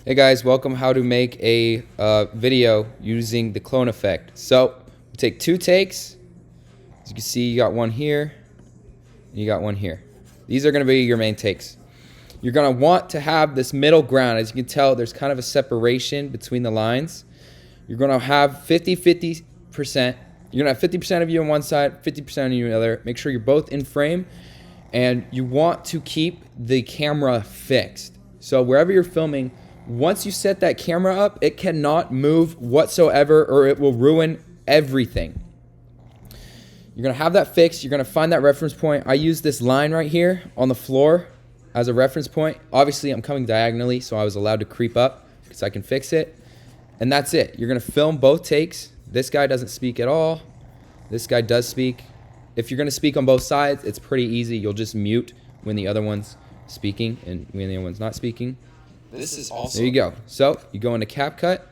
Hey guys, welcome how to make a video using the clone effect. So, take 2 takes. As you can see, you got one here, and you got one here. These are going to be your main takes. You're going to want to have this middle ground. As you can tell, there's kind of a separation between the lines. You're going to have 50-50%. You're going to have 50% of you on one side, 50% on you on the other. Make sure you're both in frame, and you want to keep the camera fixed. So wherever you're filming, once you set that camera up, it cannot move whatsoever or it will ruin everything. You're going to have that fixed. You're going to find that reference point. I use this line right here on the floor as a reference point. Obviously, I'm coming diagonally, so I was allowed to creep up because I can fix it. And that's it. You're going to film both takes. This guy doesn't speak at all. This guy does speak. If you're going to speak on both sides, it's pretty easy. You'll just mute when the other one's speaking and when the other one's not speaking. This is awesome. There you go. So you go into CapCut.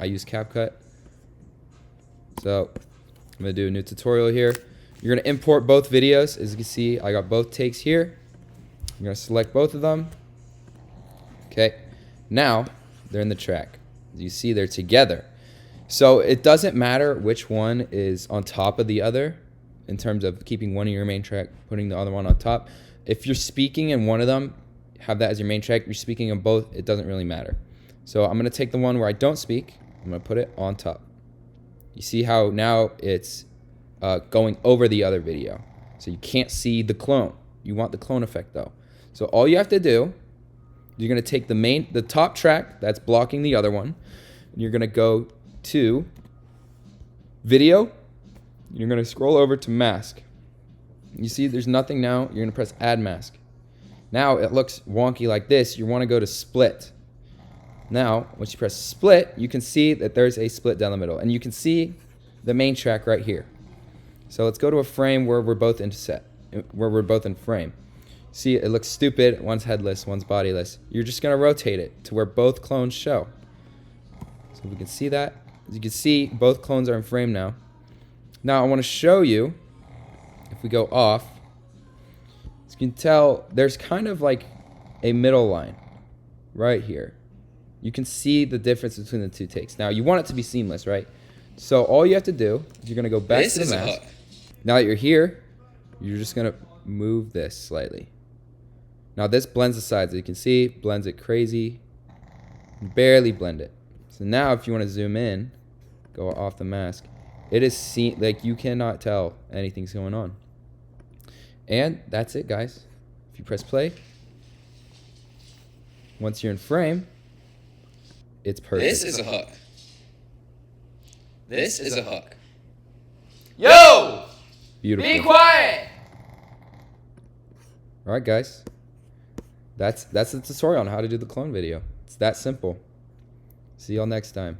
I use CapCut. So I'm going to do a new tutorial here. You're going to import both videos. As you can see, I got both takes here. I'm going to select both of them. Okay. Now they're in the track. As you see, they're together. So it doesn't matter which one is on top of the other in terms of keeping one of your main track, putting the other one on top. If you're speaking in one of them, have that as your main track. If you're speaking in both, it doesn't really matter. So I'm going to take the one where I don't speak. I'm going to put it on top. You see how now it's going over the other video. So you can't see the clone. You want the clone effect though. So all you have to do, you're going to take the top track that's blocking the other one. And you're going to go to video. You're going to scroll over to mask. You see there's nothing now. You're going to press add mask. Now it looks wonky like this. You want to go to split. Now, once you press split, you can see that there's a split down the middle. And you can see the main track right here. So let's go to a frame where we're both in frame. See, it looks stupid. One's headless, one's bodiless. You're just going to rotate it to where both clones show. So we can see that. As you can see, both clones are in frame now. Now I want to show you, if we go off, as you can tell, there's kind of like a middle line right here. You can see the difference between the 2 takes. Now, you want it to be seamless, right? So all you have to do is you're going to go back to the mask. Now that you're here, you're just going to move this slightly. Now, this blends the sides. As you can see, blends it crazy. Barely blend it. So now if you want to zoom in, go off the mask, it is like you cannot tell anything's going on. And that's it, guys. If you press play, once you're in frame, it's perfect. This is a hook. This is a hook. Yo! Beautiful. Be quiet! All right, guys. That's the tutorial on how to do the clone video. It's that simple. See y'all next time.